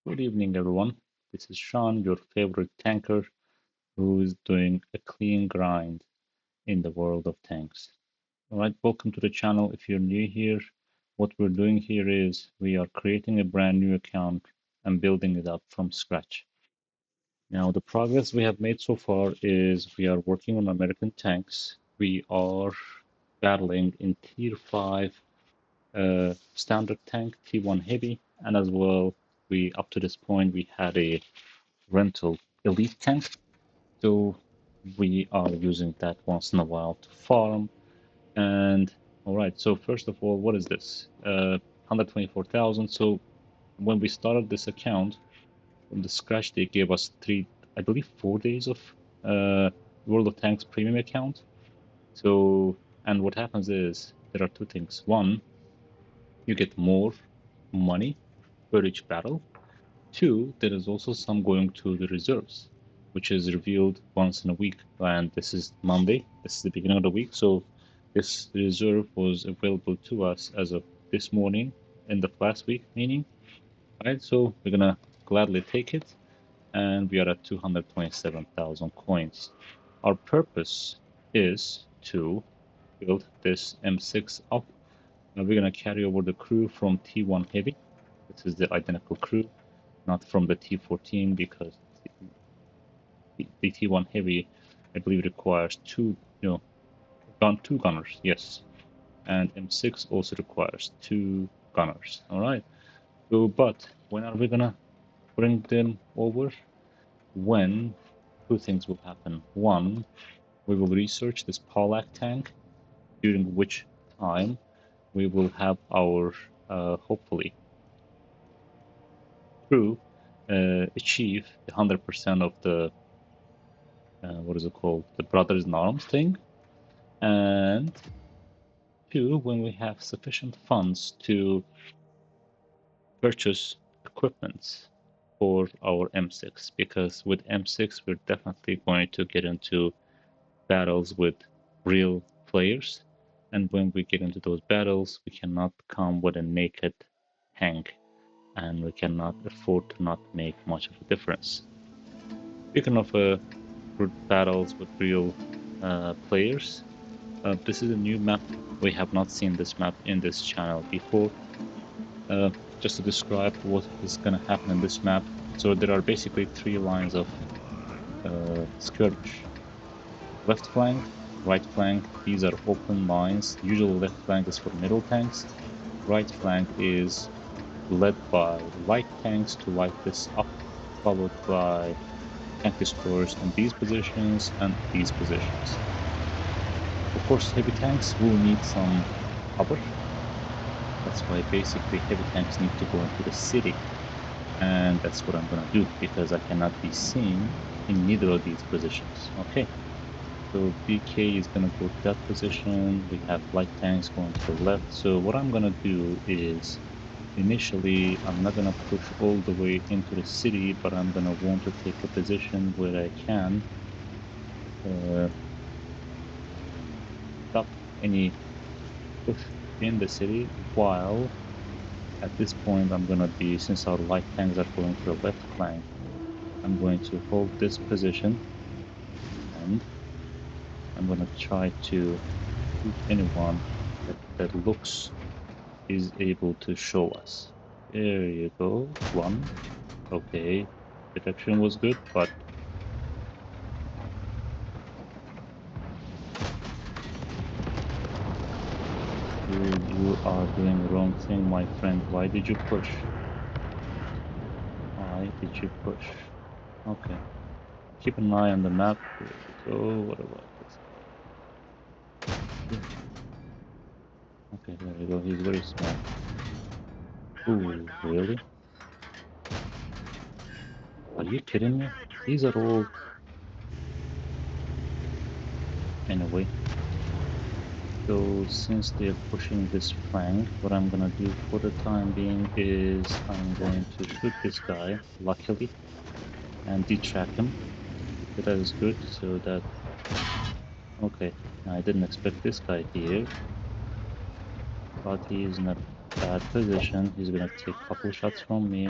Good evening, everyone. This is Sean, your favorite tanker, who is doing a clean grind in the world of tanks. All right, welcome to the channel. If you're new here, what we're doing here is we are creating a brand new account and building it up from scratch. Now, the progress we have made so far is we are working on American tanks. We are battling in Tier 5 standard tank, T1 heavy, and as well, we up to this point we had a rental elite tank. So we are using that once in a while to farm. And all right, so first of all, what is this? 124,000. So when we started this account from the scratch, they gave us I believe 4 days of uh, World of Tanks premium account. So, and what happens is there are two things. One, you get more money for each battle. Two, there is also some going to the reserves, which is revealed once in a week. And this is Monday. This is the beginning of the week. So this reserve was available to us as of this morning, end of last week, meaning. Right. So we're gonna gladly take it. And we are at 227,000 coins. Our purpose is to build this M6 up. And we're gonna carry over the crew from T1 Heavy. This is the identical crew, not from the T14, because the T1 Heavy, I believe, requires two gunners, yes. And M6 also requires two gunners. All right. So, but when are we gonna bring them over? When two things will happen. One, we will research this Polak tank, during which time we will have our hopefully crew achieve 100% of the what is it called, the Brothers in Arms thing, and two, when we have sufficient funds to purchase equipment for our M6, because with M6 we're definitely going to get into battles with real players, and when we get into those battles, we cannot come with a naked tank, and we cannot afford to not make much of a difference. Speaking of battles with real players, this is a new map. We have not seen this map in this channel before. Just to describe what is going to happen in this map. So there are basically three lines of skirmish. Left flank, right flank, these are open lines. Usually left flank is for middle tanks. Right flank is led by light tanks to light this up, followed by tank destroyers in these positions and these positions. Of course, heavy tanks will need some cover. That's why basically heavy tanks need to go into the city. And that's what I'm gonna do, because I cannot be seen in neither of these positions. Okay, so BK is gonna go to that position. We have light tanks going to the left. So what I'm gonna do is, initially, I'm not gonna push all the way into the city, but I'm gonna want to take a position where I can stop any push in the city, while at this point I'm gonna be, since our light tanks are going to the left flank, I'm going to hold this position, and I'm gonna try to shoot anyone that looks is able to show us. There you go. One. Okay. Detection was good, but you are doing the wrong thing, my friend. Why did you push? Why did you push? Okay. Keep an eye on the map. There we go. What about this guy? Okay, there we go. He's very small. Ooh, really? Are you kidding me? These are all... Anyway. So since they're pushing this flank, what I'm gonna do for the time being is I'm going to shoot this guy, luckily, and detrack him. So that is good, so that... Okay, I didn't expect this guy here, but he is not Bad position. He's gonna take a couple shots from me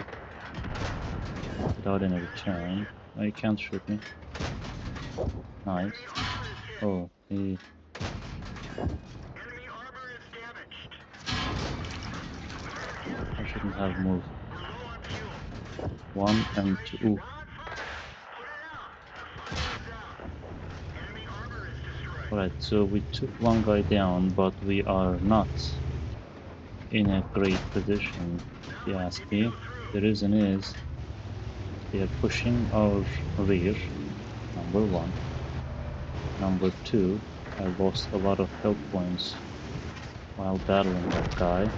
without any return. No, you can't shoot me. Nice. Oh, he... I shouldn't have moved. 1 and 2. Ooh. Alright, so we took one guy down, but we are not in a great position, if you ask me. The reason is they are pushing our rear, number 1. Number 2, I lost a lot of health points while battling that guy.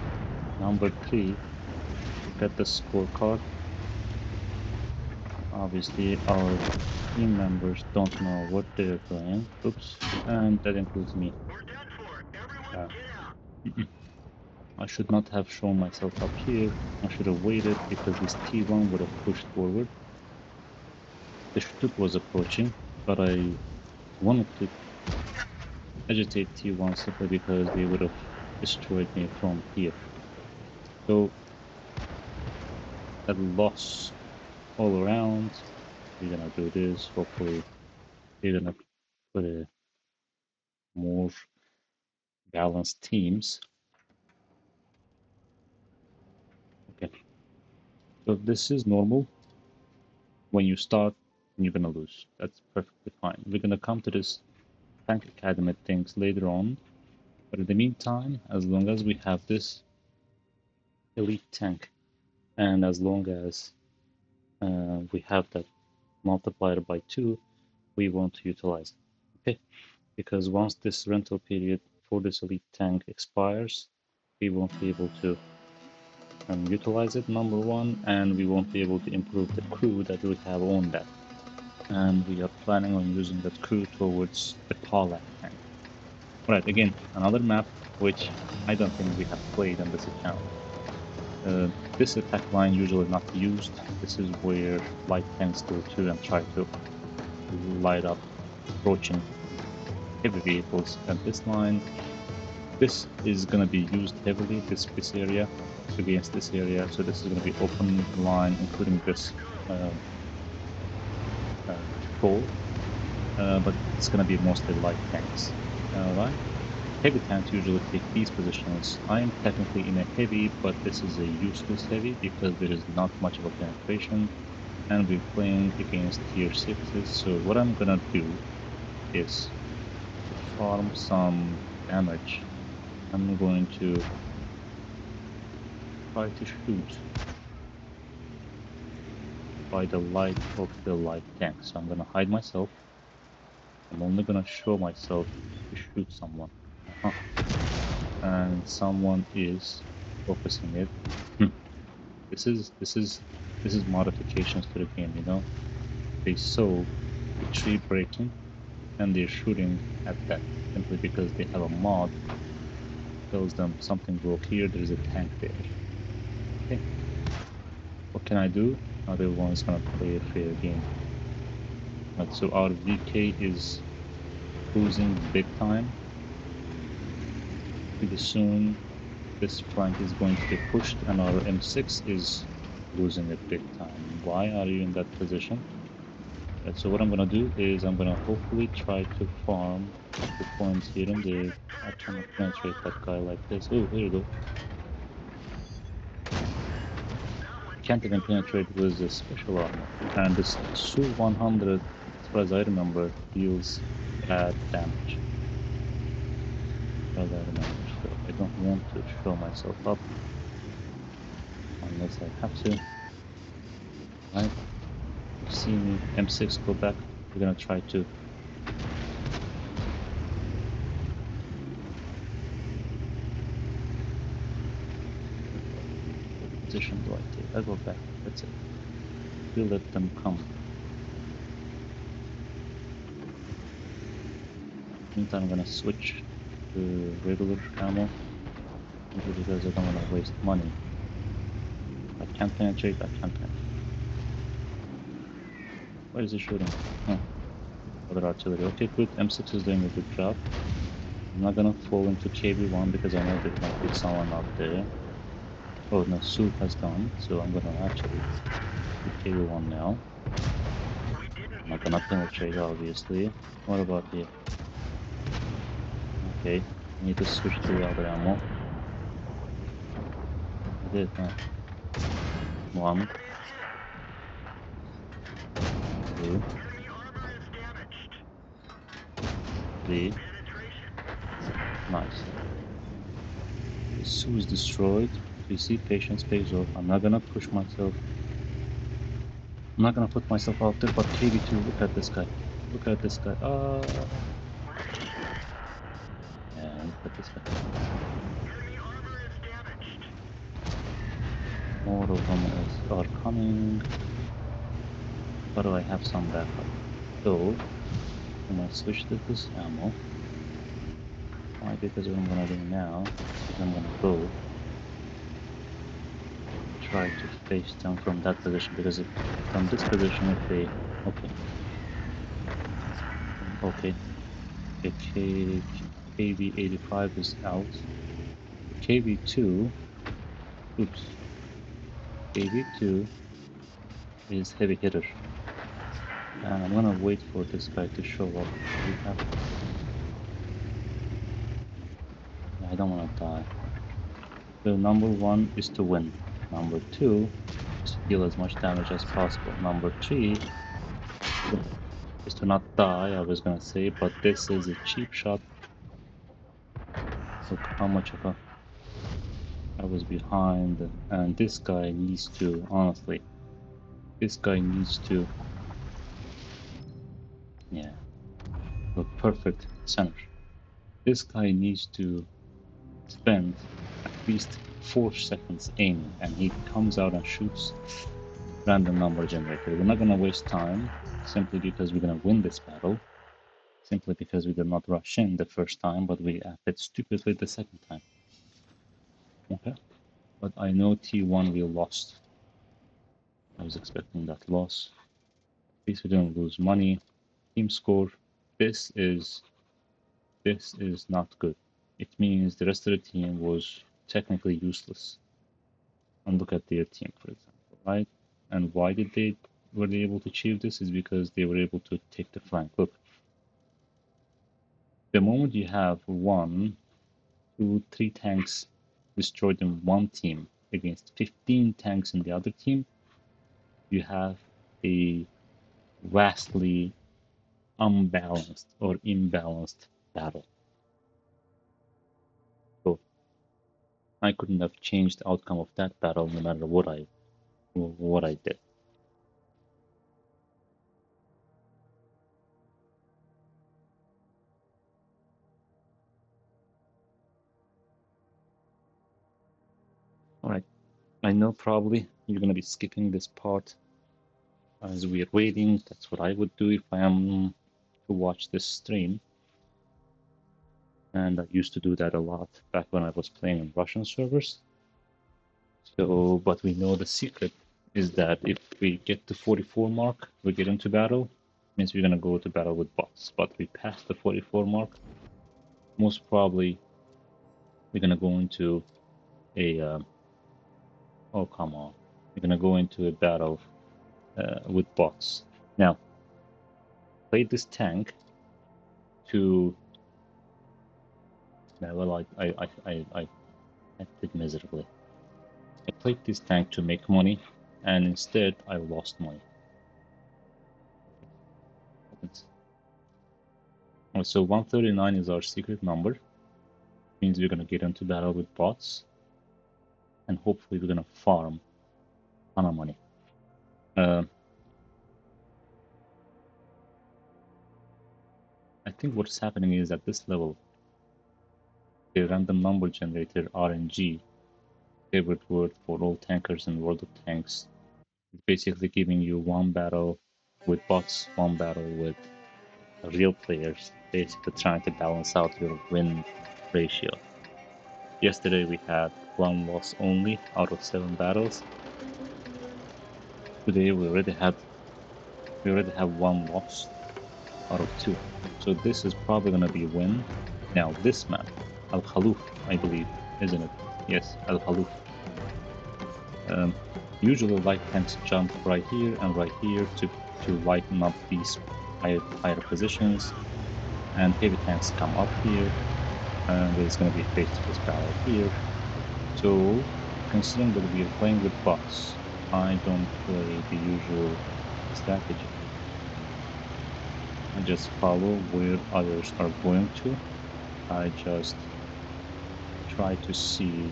Number 3, look at the scorecard. Obviously, our team members don't know what they're doing. Oops, and that includes me. I should not have shown myself up here. I should have waited because this T1 would have pushed forward. The Stutt was approaching, but I wanted to agitate T1 simply because they would have destroyed me from here. So, at loss all around, we're gonna do this. Hopefully, they're gonna put a more balanced teams. Okay, so this is normal. When you start, you're gonna lose. That's perfectly fine. We're gonna come to this Tank Academy things later on, but in the meantime, as long as we have this elite tank, and as long as we have that multiplier by 2, we want to utilize it. Okay, because once this rental period for this elite tank expires, we won't be able to utilize it, number 1, and we won't be able to improve the crew that we have on that. And we are planning on using that crew towards the Palak tank. Right, again, another map which I don't think we have played on this account. This attack line usually not used. This is where light tanks go to and try to light up approaching heavy vehicles. And this line, this is going to be used heavily, this area against this area. So this is going to be open line, including this pole. But it's going to be mostly light tanks. Alright? Heavy tanks usually take these positions. I am technically in a heavy, but this is a useless heavy because there is not much of a penetration and we're playing against tier 6s. So what I'm gonna do is to farm some damage. I'm going to try to shoot by the light of the light tank. So I'm gonna hide myself. I'm only gonna show myself to shoot someone. And someone is focusing it. This is modifications to the game, you know. They saw the tree breaking and they're shooting at that simply because they have a mod tells them something broke here, there's a tank there. Okay. What can I do? Other one's gonna play a fair game. Right, so our VK is losing big time. Pretty soon this flank is going to be pushed and our M6 is losing it big time. Why are you in that position? Right, so what I'm gonna do is I'm gonna hopefully try to farm the points here and there. I cannot penetrate that guy like this. Oh, here you go. Can't even penetrate with the special armor. And this Su-100, as far as I remember, deals bad damage. As I remember, so I don't want to show myself up unless I have to. Right? You see me, M6 go back. We're gonna try to what position do I take? I go back. That's it. We let them come. Meantime, I'm gonna switch to regular ammo simply because I don't wanna waste money. I can't penetrate, I can't penetrate. Where is he shooting? Oh, other artillery. Okay, good. M6 is doing a good job. I'm not gonna fall into KB1 because I know there might be someone out there. Oh no, Su has gone, so I'm gonna actually do KV1 now. I'm not gonna penetrate, obviously. What about here? Okay, I need to switch to the other ammo. I did, huh? 1, 2, 3. Nice. Su is destroyed. You see, patience pays off. I'm not gonna push myself. I'm not gonna put myself out there, but KV2, look at this guy. Look at this guy. Yeah, look at this guy. More of them are coming. But I have some backup. So, I'm gonna switch to this ammo. Why? Because what I'm gonna do now is I'm gonna go try to face them from that position, because from this position if they... Okay. The KV85 is out. KV2... Oops. KV2 is heavy hitter. And I'm gonna wait for this guy to show up. I don't wanna die. So number 1 is to win. Number 2 is to deal as much damage as possible. Number 3 is to not die, I was gonna say, but this is a cheap shot. Look how much of a... I was behind, and this guy needs to, honestly, this guy needs to... Yeah, look, perfect center. This guy needs to spend at least 4 seconds aiming, and he comes out and shoots random number generator. We're not gonna waste time, simply because we're gonna win this battle. Simply because we did not rush in the first time, but we acted stupidly the second time. Okay? But I know T1 we lost. I was expecting that loss. At least we didn't lose money. Team score. This is not good. It means the rest of the team was technically useless. And look at their team, for example, right? And why were they able to achieve this? Is because they were able to take the flank. Look, the moment you have 1, 2, 3 tanks destroyed in one team against 15 tanks in the other team, you have a vastly unbalanced or imbalanced battle. So I couldn't have changed the outcome of that battle no matter what I did. Alright, I know probably you're gonna be skipping this part as we're waiting. That's what I would do if I am to watch this stream. And I used to do that a lot back when I was playing on Russian servers. So, but we know the secret is that if we get the 44 mark, we get into battle, means we're gonna go to battle with bots. But we pass the 44 mark, most probably we're gonna go into a oh come on, we're gonna go into a battle with bots. Now, play this tank to... well, I acted miserably. I played this tank to make money, and instead I lost money. So 139 is our secret number. Means we're gonna get into battle with bots, and hopefully we're gonna farm a ton of money. I think what's happening is at this level, the random number generator RNG, favorite word for all tankers in World of Tanks, is basically giving you one battle with bots, one battle with real players, basically trying to balance out your win ratio. Yesterday we had 1 loss only out of 7 battles. Today we already have 1 loss out of 2. So this is probably gonna be a win. Now this map, Al Khaluf, I believe, isn't it? Yes, Al Khaluf. Um, Usually light tanks jump right here and right here to lighten up these higher positions, and heavy tanks come up here, and there's going to be face-to-face battle here. So, considering that we are playing with bots, I don't play the usual strategy. I just follow where others are going to. I just try to see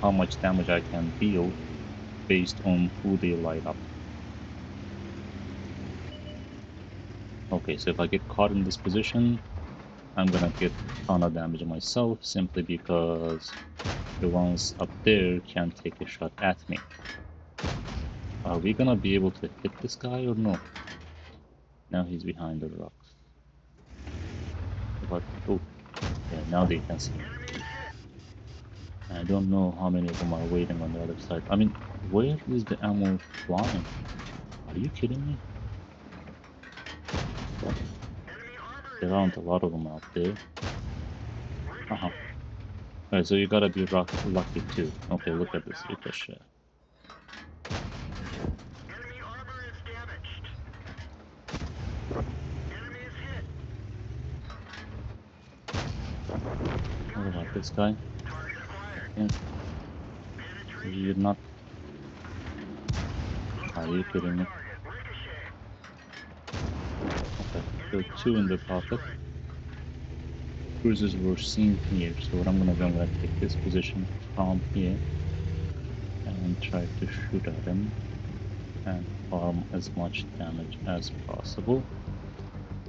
how much damage I can deal based on who they light up. Okay, so if I get caught in this position, I'm gonna get a ton of damage myself simply because the ones up there can take a shot at me. Are we gonna be able to hit this guy or no? Now he's behind the rocks. But, oh, yeah, now they can see me. I don't know how many of them are waiting on the other side. I mean, where is the ammo flying? Are you kidding me? There aren't a lot of them out there. Uh-huh. Alright, so you gotta be lucky too. Okay, look at this ricochet. What about this guy? Yeah. You're not... Are you kidding me? Okay, so two in the pocket. Cruisers were seen here, so what I'm gonna take this position from here and try to shoot at him and farm as much damage as possible.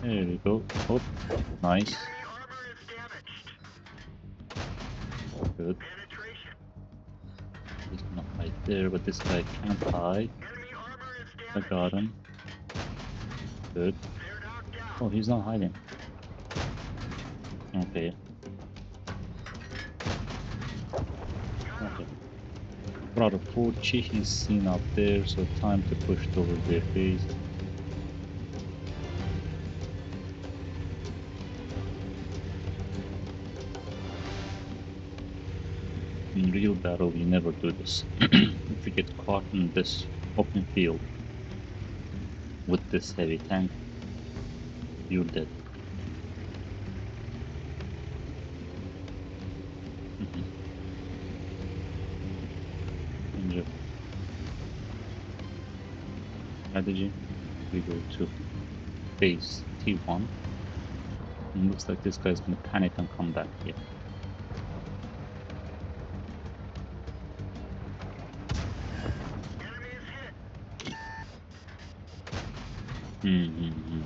There we go. Oh, nice. Good. He's gonna hide there, but this guy can't hide. I got him. Good. Oh, he's not hiding. Okay. Okay. Brought a 4 Chihi's seen out there, so time to push towards their base. In real battle, you never do this. If you get caught in this open field with this heavy tank, you're dead. In your strategy, we go to base T1. And looks like this guy's gonna panic and come back here. Mm-hmm.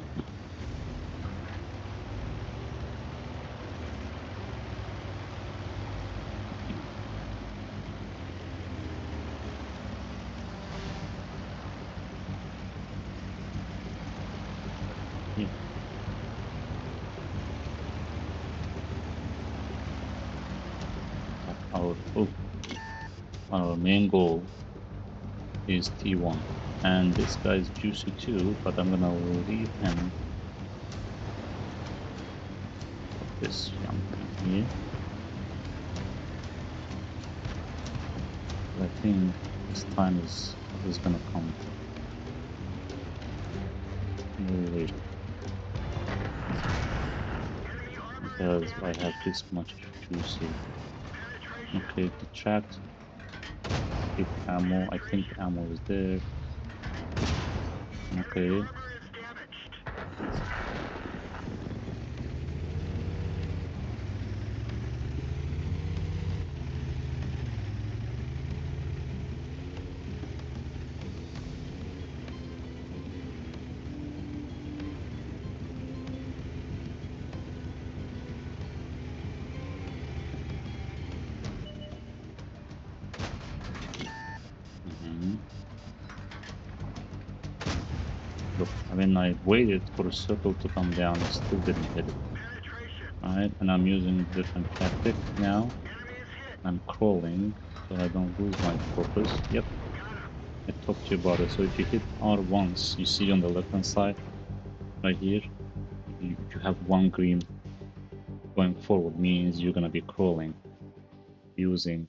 Yeah. Our main goal is T1. And this guy's juicy too, but I'm gonna leave him this young man here. I think this time is gonna come very late. Because I have this much juicy. Okay, detract. Keep ammo. I think the ammo is there. Okay. Mm-hmm. Look, I mean, I waited for a circle to come down and still didn't hit it. Alright, and I'm using different tactic now. I'm crawling so I don't lose my focus. Yep, I talked to you about it. So if you hit R once, you see on the left hand side, right here, you have one green going forward, means you're gonna be crawling using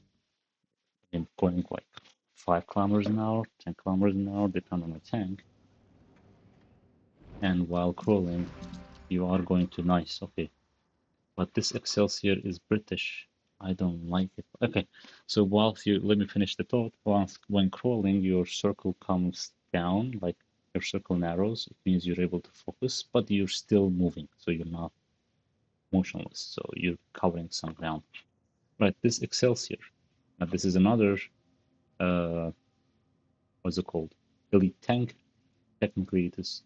point like. 5 kilometers an hour, 10 kilometers an hour, depending on the tank. And while crawling, you are going to nice, okay. But this Excelsior is British. I don't like it. Okay, so whilst you let me finish the thought. Whilst when crawling, your circle comes down, like your circle narrows. It means you're able to focus, but you're still moving, so you're not motionless. So you're covering some ground. Right, this Excelsior. Now this is another what's it called? Elite tank. Technically, it is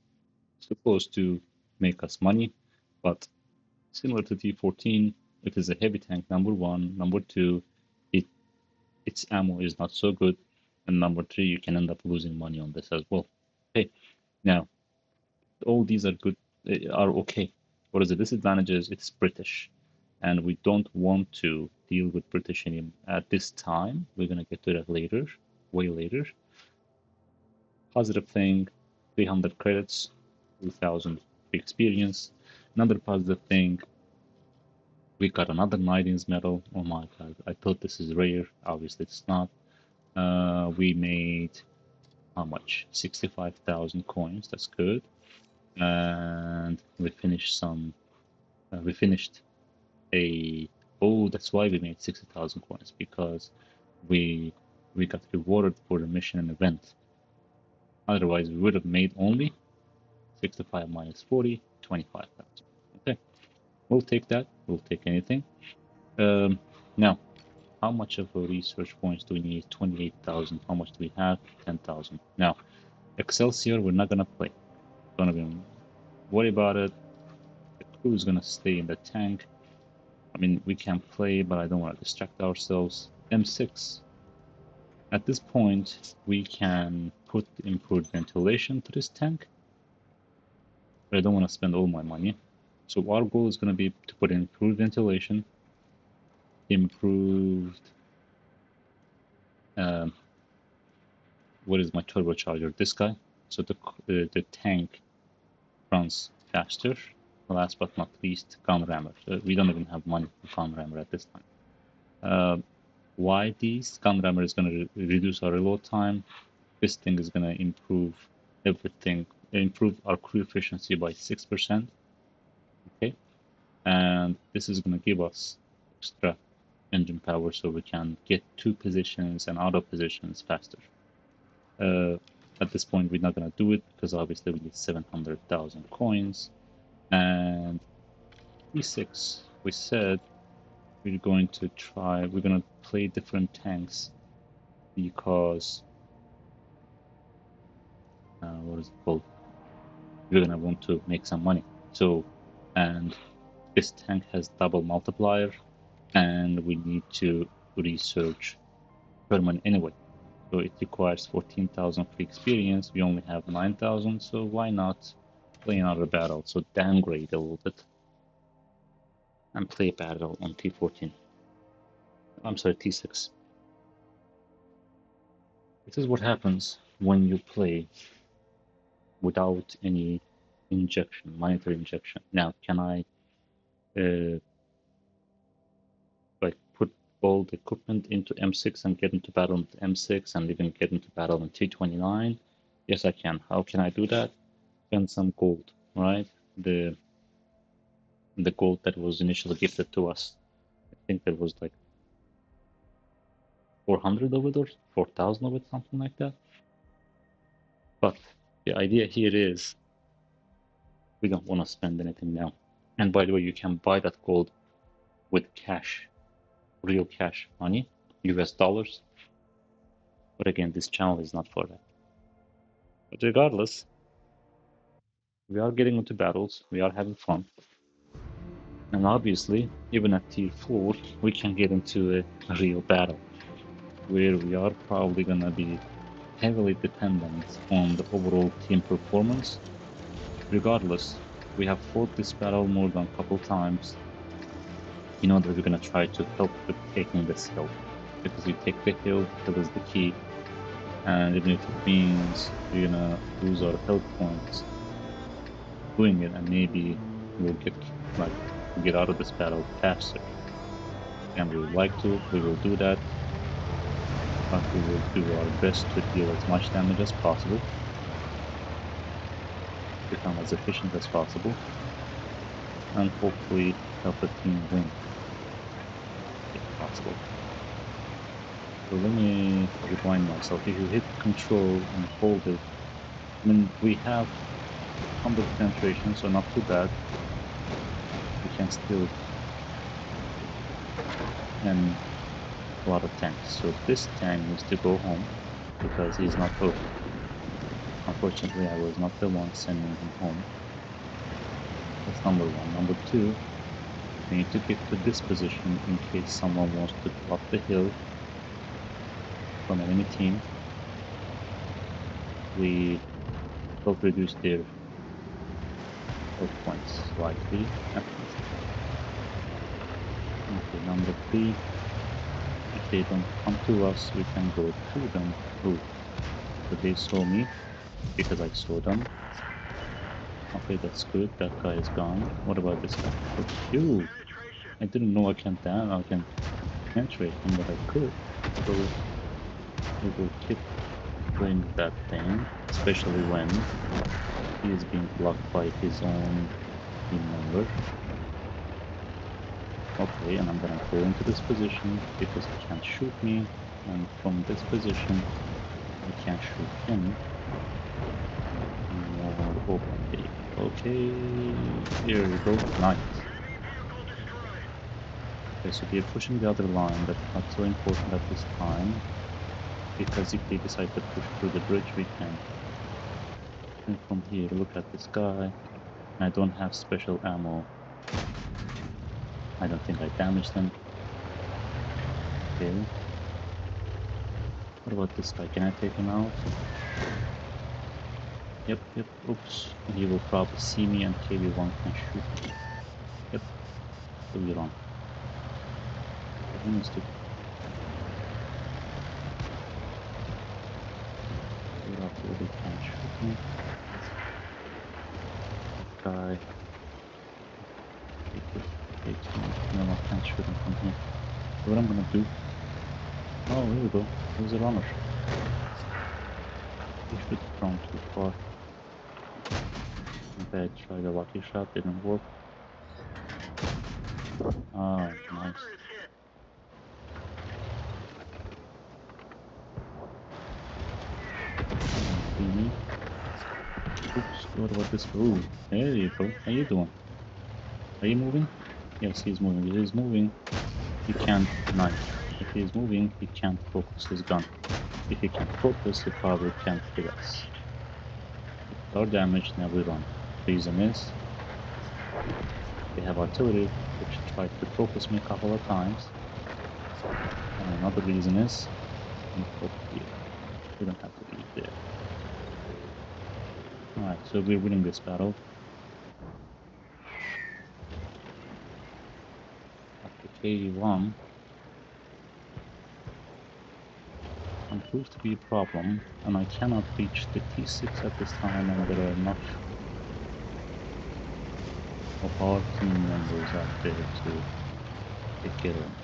supposed to make us money, but similar to T14, it is a heavy tank, number one. Number two, its ammo is not so good. And number three, you can end up losing money on this as well. Okay, now all these are good, are okay. What is the disadvantages? It's British, and we don't want to deal with British anymore at this time. We're gonna get to that later, way later. Positive thing, 300 credits, 2,000 experience. Another positive thing, we got another Knighting's medal. Oh my god, I thought this is rare. Obviously, it's not. We made how much? 65,000 coins. That's good. And we finished some. We finished a. Oh, that's why we made 60,000 coins, because we got rewarded for the mission and event. Otherwise, we would have made only 65 minus 40, 25,000. Okay, we'll take that. We'll take anything. Now, how much of a research points do we need? 28,000. How much do we have? 10,000. Now, Excelsior, we're not gonna play. Don't even worry about it. The crew is gonna stay in the tank. I mean, we can play, but I don't want to distract ourselves. M6. At this point, we can put improved ventilation to this tank. But I don't want to spend all my money. So our goal is going to be to put improved ventilation, improved, what is my turbocharger? This guy. So the tank runs faster. Last but not least, gun rammer. We don't even have money for gun rammer at this time. Why these? Gun rammer is going to reduce our reload time. This thing is going to improve everything, improve our crew efficiency by 6%. Okay, and this is going to give us extra engine power so we can get to positions and out of positions faster. At this point, we're not going to do it because obviously we need 700,000 coins. And E6, we said we're going to play different tanks because, what is it called? We're going to want to make some money. So, and this tank has double multiplier, and we need to research Sherman anyway. So it requires 14,000 free experience. We only have 9,000, so why not play another battle? So downgrade a little bit and play a battle on T14. I'm sorry, T6. This is what happens when you play without any injection, monetary injection. Now, can I like put all the equipment into M6 and get into battle with M6 and even get into battle in T29? Yes, I can. How can I do that? Spend some gold, right? The gold that was initially gifted to us. I think there was like 400 of it or 4,000 of it, something like that. But the idea here is we don't want to spend anything now. And by the way, you can buy that gold with cash, real cash money, US dollars. But again, this channel is not for that. But regardless, we are getting into battles, we are having fun. And obviously, even at tier 4, we can get into a real battle where we are probably gonna be heavily dependent on the overall team performance. Regardless, we have fought this battle more than a couple times. You know that we're gonna try to help with taking this hill. Because you take the hill, hill is the key. And even if it means we're gonna lose our health points doing it, and maybe we'll get out of this battle faster. And we would like to, we will do that. but we will do our best to deal as much damage as possible, become as efficient as possible, and hopefully help the team win if possible. So let me rewind myself. If you hit control and hold it, I mean, we have 100 penetration, so not too bad. We can still end a lot of tanks. So this tank needs to go home because he's not hooked. Unfortunately, I was not the one sending him home. That's number one. Number two, we need to get to this position in case someone wants to go up the hill from enemy team. We help reduce their health points slightly at least. Okay, number three, if they don't come to us, we can go to them. Ooh, so they saw me because I saw them. Okay, that's good. That guy is gone. What about this guy? Phew! I didn't know I can penetrate him, but I could. So we will keep doing that thing, especially when he is being blocked by his own team member. Okay, and I'm gonna go into this position because he can't shoot me, and from this position I can't shoot him. More okay. Okay, here we go. Nice. Okay, so they're pushing the other line. That's not so important at this time, because if they decide to push through the bridge, we can. And from here, look at this guy. I don't have special ammo. I don't think I damaged him. Okay. What about this guy? Can I take him out? Yep, oops. He will probably see me and KB1 can shoot me. Yep, so we're on. He needs to... They can't shoot me. Guy. No, I can't shoot him from here. So what I'm gonna do... Oh, here we go. There's a runner. He should have gone too far. Okay, I tried a lucky shot, didn't work. Oh, nice. Me. Oops, what about this? Ooh, there you go. How you doing? Are you moving? Yes, he's moving. If he's moving, he can't knife. If he's moving, he can't focus his gun. If he can't focus, he probably can't hit us. Our damage, now we run. Reason is, they have artillery, which tried to focus me a couple of times. And another reason is, we don't have to be there. Alright, so we're winning this battle. After KV1 proved to be a problem, and I cannot reach the T6 at this time, and there are enough of our team members out there to take care of them.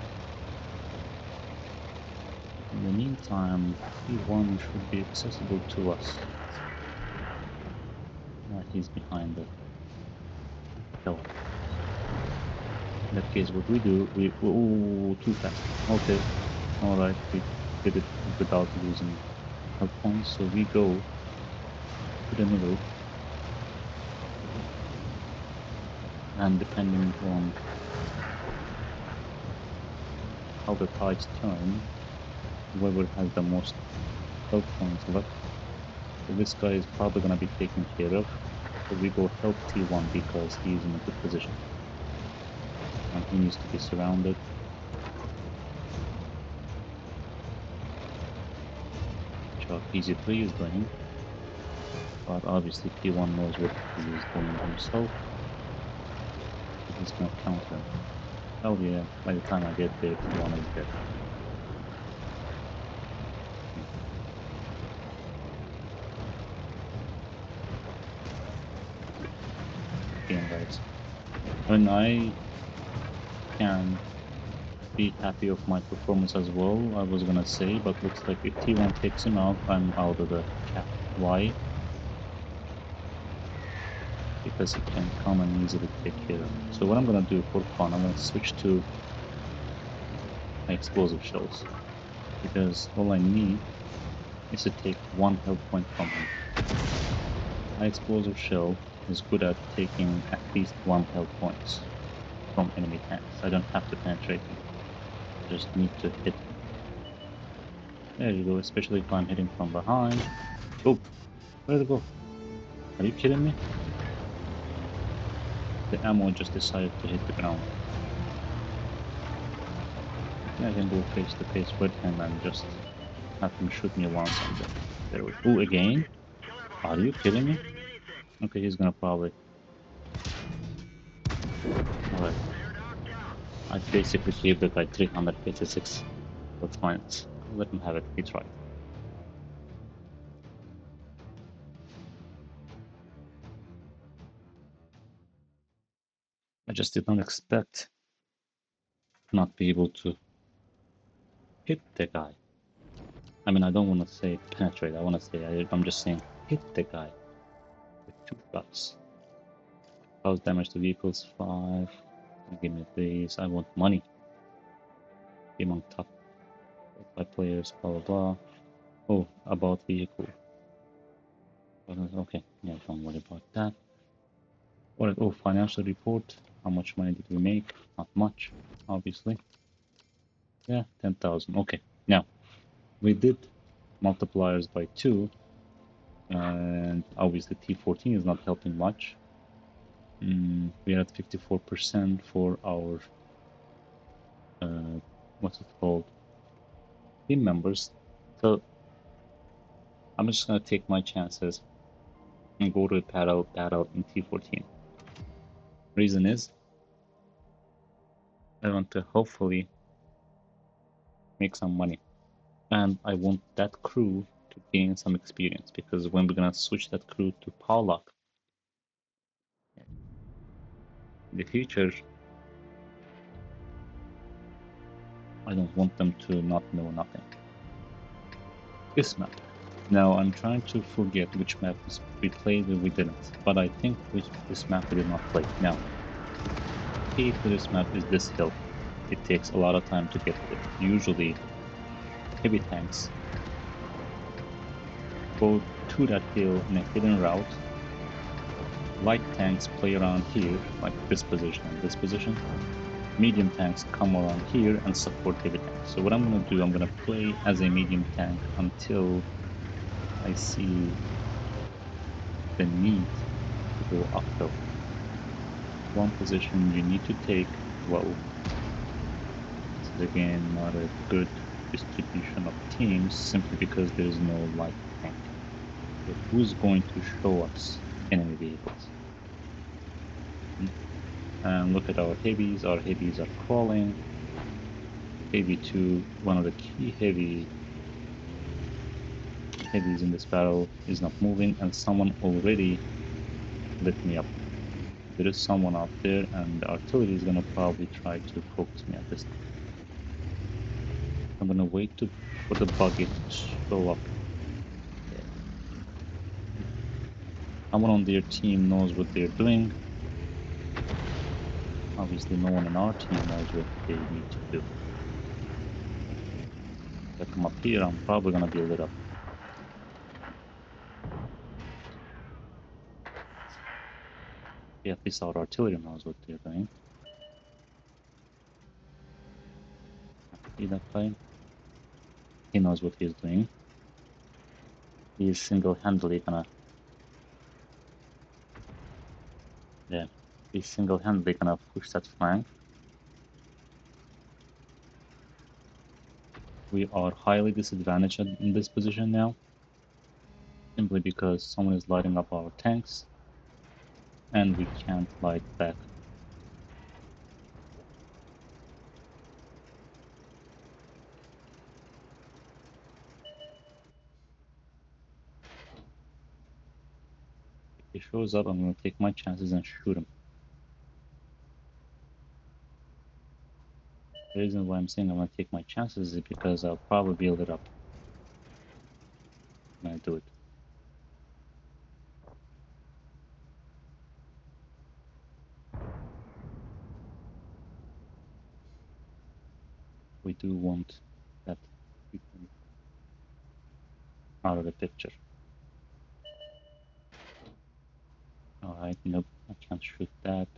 In the meantime, T1 should be accessible to us. He's behind the hill. In that case, what we do, oh, too fast. Okay, alright, we did it without losing health points, so we go to the middle. And depending on how the tides turn, whoever has the most health points left, so this guy is probably going to be taken care of. So we go help T1 because he's in a good position. And he needs to be surrounded. Which PZ3 is doing. But obviously T1 knows what he is doing himself. So he's going to counter him. Oh yeah, by the time I get there, T1 is dead. Again, guys, when I can be happy of my performance as well, I was gonna say, but looks like if T1 takes him out, I'm out of the cap. Why? Because he can come and easily take care of him. So what I'm gonna do for fun, I'm gonna switch to my explosive shells, because all I need is to take one health point from him. My explosive shell is good at taking at least one health points from enemy tanks. I don't have to penetrate him. I just need to hit him. There you go, especially if I'm hitting from behind. Oh, where'd it go? Are you kidding me? The ammo just decided to hit the ground. I can go face to face with him and just have him shoot me once and then there we go. Ooh, again? Are you kidding me? Okay, he's gonna probably... Alright. I basically gave the guy 356. That's fine. Let him have it. He tried. I just did not expect not be able to hit the guy. I mean, I don't want to say penetrate. I want to say, I'm just saying hit the guy with 2 shots. Cause damage to vehicles 5. Give me these. I want money. Game on top. 5 players, blah blah blah. Oh, about vehicle. Okay, yeah, don't worry about that. Alright, oh, financial report. How much money did we make? Not much, obviously. Yeah, 10,000. Okay, now, we did multipliers by 2, and obviously T14 is not helping much. We are at 54% for our, what's it called, team members. So, I'm just gonna take my chances and go to a battle in T14. Reason is, I want to hopefully make some money. And I want that crew to gain some experience, because when we're gonna switch that crew to Pollock in the future, I don't want them to not know nothing. This map. Now I'm trying to forget which map we played and we didn't, but I think this map we did not play. Now, key for this map is this hill. It takes a lot of time to get to it. Usually, heavy tanks go to that hill in a hidden route. Light tanks play around here, like this position and this position. Medium tanks come around here and support heavy tanks. So what I'm gonna do, I'm gonna play as a medium tank until I see the need to go uphill. One position you need to take well. This is again not a good distribution of teams simply because there is no light tank. So who's going to show us enemy vehicles? And look at our heavies are crawling. Heavy 2, one of the key heavies in this battle is not moving, and someone already lit me up. There is someone out there, and the artillery is gonna probably try to focus me at this time. I'm gonna wait for the buggy to show up. Someone on their team knows what they're doing. Obviously no one in our team knows what they need to do. If I come up here, I'm probably gonna be lit up. Yeah, at least our artillery knows what they're doing. See that guy? He knows what he's doing. He's single-handedly gonna... Yeah, he's single-handedly gonna push that flank. We are highly disadvantaged in this position now, simply because someone is lighting up our tanks, and we can't light back. If he shows up, I'm gonna take my chances and shoot him. The reason why I'm saying I'm gonna take my chances is because I'll probably build it up when I do it. We do want that out of the picture. Alright, nope, I can't shoot that.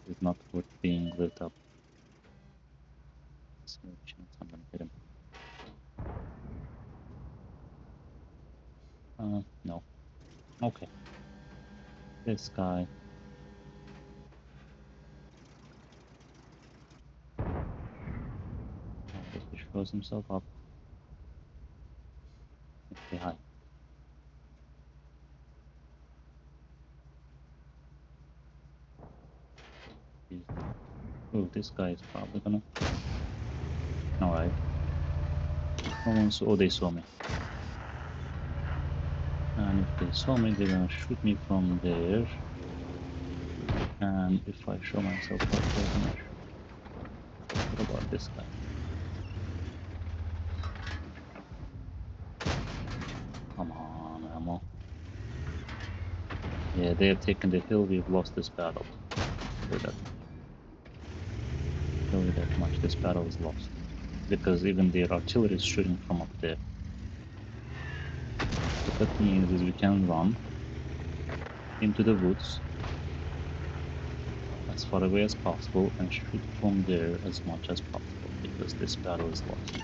It's not worth being lit up. There's no chance I'm gonna hit him. No. Okay. This guy. He shows himself up. Say hi. Oh, this guy is probably gonna. Alright. No one saw. Oh, they saw me. And if they saw me, they're gonna shoot me from there. And if I show myself up, they're gonna shoot. What about this guy? Come on, ammo. Yeah, they have taken the hill. We've lost this battle. Tell you that much. This battle is lost. Because even their artillery is shooting from up there. What that means is we can run into the woods as far away as possible and shoot from there as much as possible because this battle is lost.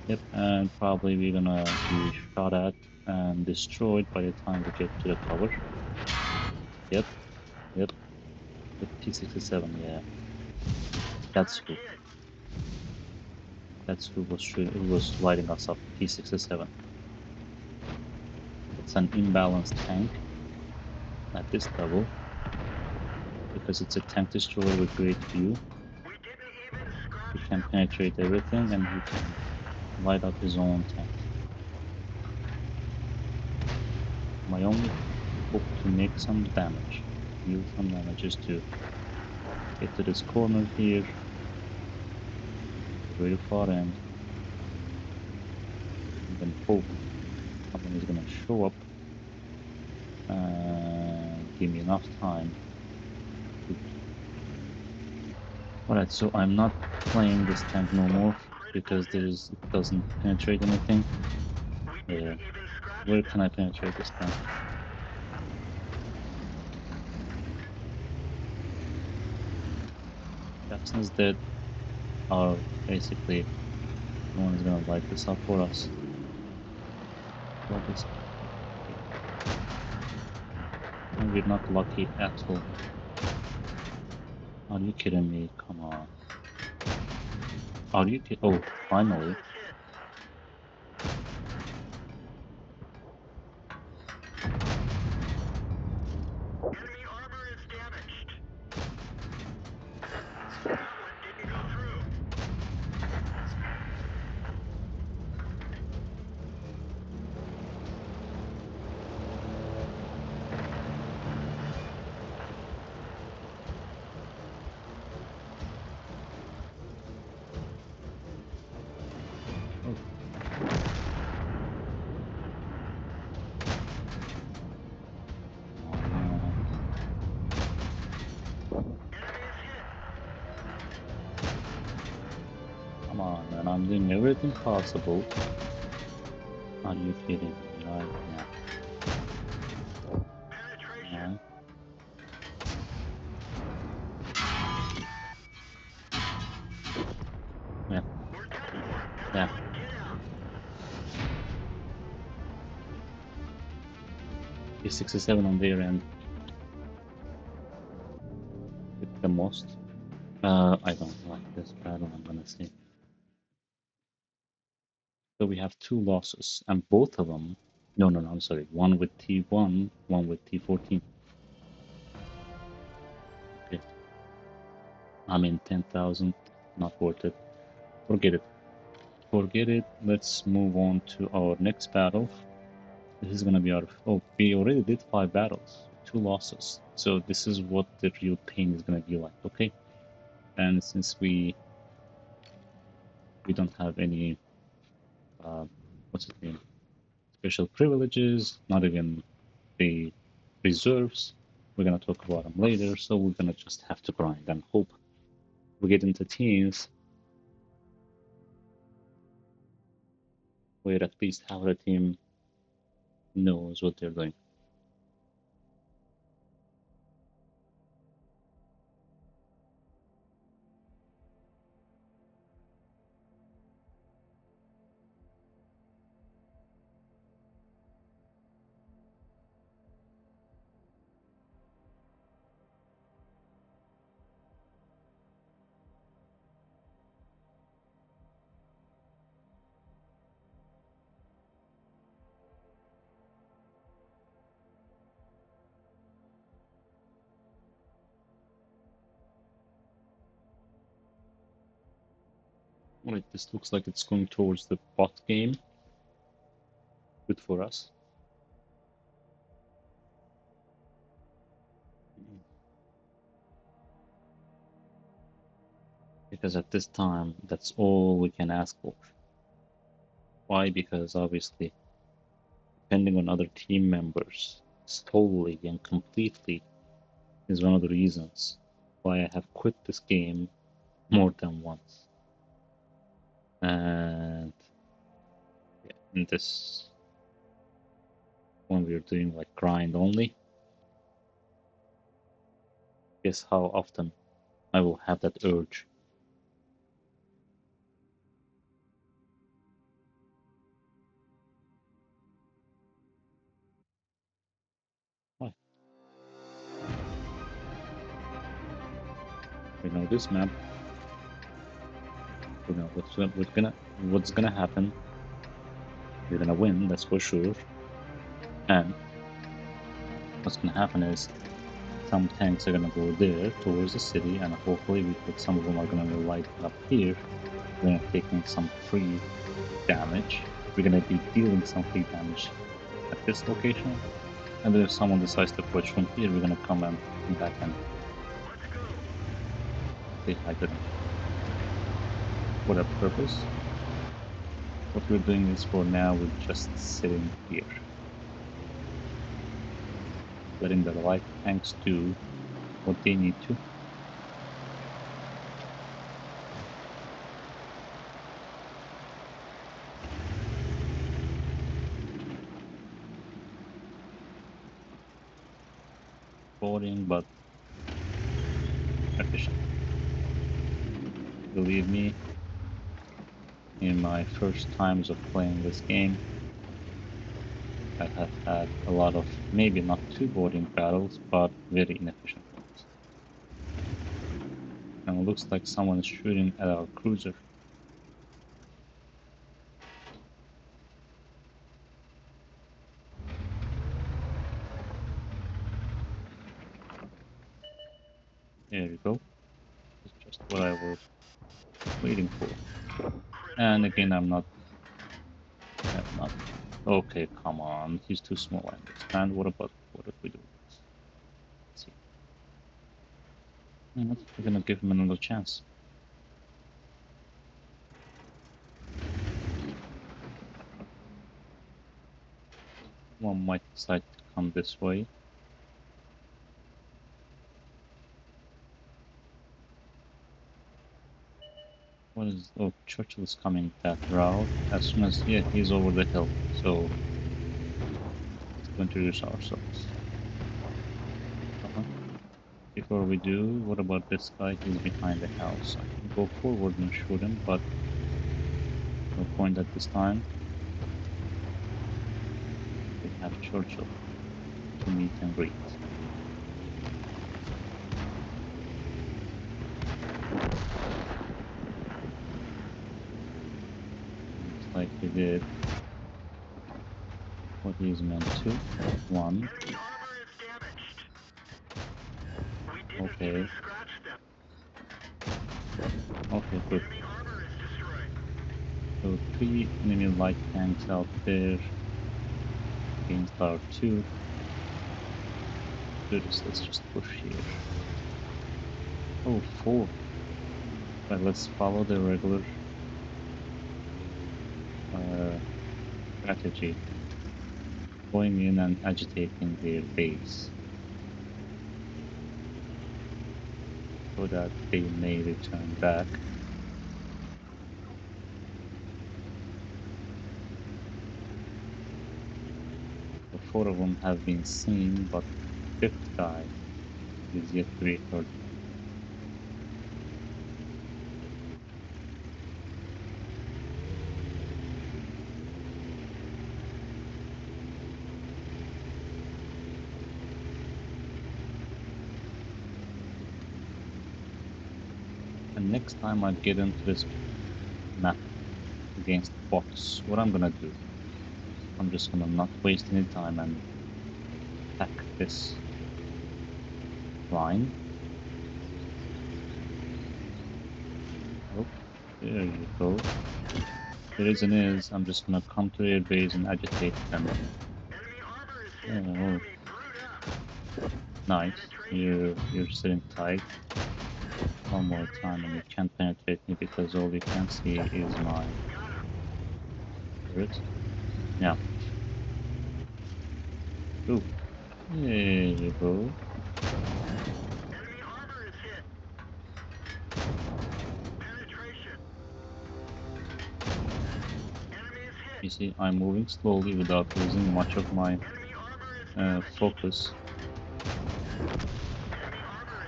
Yep, and probably we're gonna be shot at and destroyed by the time we get to the cover. Yep, the P-67, yeah. That's who. That's who was shooting, who was lighting us up, P-67. It's an imbalanced tank at this level because it's a tank destroyer with great view. He can penetrate everything and he can light up his own tank. My only hope to make some damage, deal some damage, is to get to this corner here, very far end, and then hope someone is gonna show up and give me enough time. Alright, so I'm not playing this tank no more because it doesn't penetrate anything. Yeah. Where can I penetrate this tank? Jackson's dead. Are basically no one's gonna light this up for us. What is? And we're not lucky at all. Are you kidding me? Come on. Are you kidding? Oh, finally. Come on, man. I'm doing everything possible. Are you kidding me? Right now. Right. Yeah. Yeah. P-67 on their end. With the most. I don't like this battle, I'm gonna say. So we have two losses, and both of them. No, I'm sorry. One with T1, one with T14. Okay. I mean, 10,000, not worth it. Forget it. Forget it. Let's move on to our next battle. This is gonna be our. Oh, we already did 5 battles. 2 losses. So this is what the real pain is gonna be like, okay? And since we don't have any what's it mean? Special privileges, not even the reserves. We're gonna talk about them later, so we're gonna just have to grind and hope we get into teams where at least half the team knows what they're doing. Alright, this looks like it's going towards the bot game. Good for us. Because at this time, that's all we can ask for. Why? Because obviously, depending on other team members, solely and completely is one of the reasons why I have quit this game more than once. And in this, when we're doing like grind only, guess how often I will have that urge. Why? We know this map. We know what's gonna happen. You're gonna win, that's for sure. And what's gonna happen is some tanks are gonna go there towards the city, and hopefully some of them are gonna light up here. We're gonna take in some free damage. We're gonna be dealing some free damage at this location, and then if someone decides to push from here, we're gonna come back and say hi to them. For that purpose, what we're doing is for now we're just sitting here, letting the light tanks do what they need to. Boring, but efficient. Believe me, in my first times of playing this game, I have had a lot of maybe not too boring battles, but very inefficient ones. And it looks like someone is shooting at our cruiser. There we go. That's just what I was waiting for. And again, I'm not. Okay, come on. He's too small, I understand. What if we do this? Let's see. We're gonna give him another chance. One might decide to come this way. What is... Oh, Churchill is coming that route. As soon as... Yeah, he's over the hill. So... let's go introduce ourselves. Before we do, what about this guy? He's behind the house. I can go forward and shoot him, but... no point at this time. We have Churchill to meet and greet. Looks like he did what he's meant to. One. Okay. Okay, good. So 3 enemy light tanks out there against our 2. do this. Let's just push here. Oh, 4. Right, let's follow the regular strategy. Going in and agitating their base so that they may return back. The 4 of them have been seen, but the 5th guy is yet to be heard. And next time I get into this map against bots, what I'm gonna do, I'm just gonna not waste any time and attack this line. Oh, there you go. The reason is I'm just gonna come to their base and agitate them. Oh, nice. You're sitting tight. One more time and you can't penetrate me because all you can see is my turret. Yeah. Ooh. There you go. You see, I'm moving slowly without losing much of my focus.